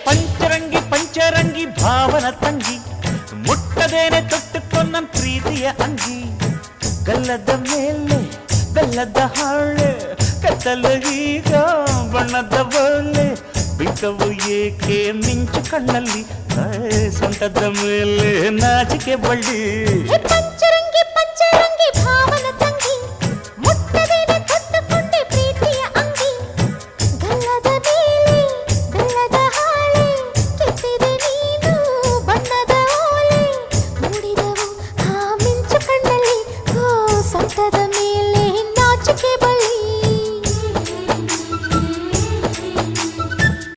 ಪಂಚರಂಗಿ ಪಂಚರಂಗಿ ಭಾವನ ತಂಗಿ ಮುಟ್ಟದೇನೆ ತೊಟ್ಟುಕೊಂಡ ಪ್ರೀತಿಯ ಅಂಗಿ ಗಲ್ಲದ ಮೇಲೆ ಬೆಲ್ಲದ ಹಾಳೆ ಕತ್ತಲು ಈಗ ಬಣ್ಣದ ಬೊಲೆ ಬಿಂಕವು ಏಕೆ ಮಿಂಚು ಕಣ್ಣಲ್ಲಿ ಸೊಂಟದ ಮೇಲೆ ನಾಚಿಕೆ ಬಳ್ಳಿ ಪಂಚರಂಗಿ ಪಂಚರಂಗಿ ಭಾವನ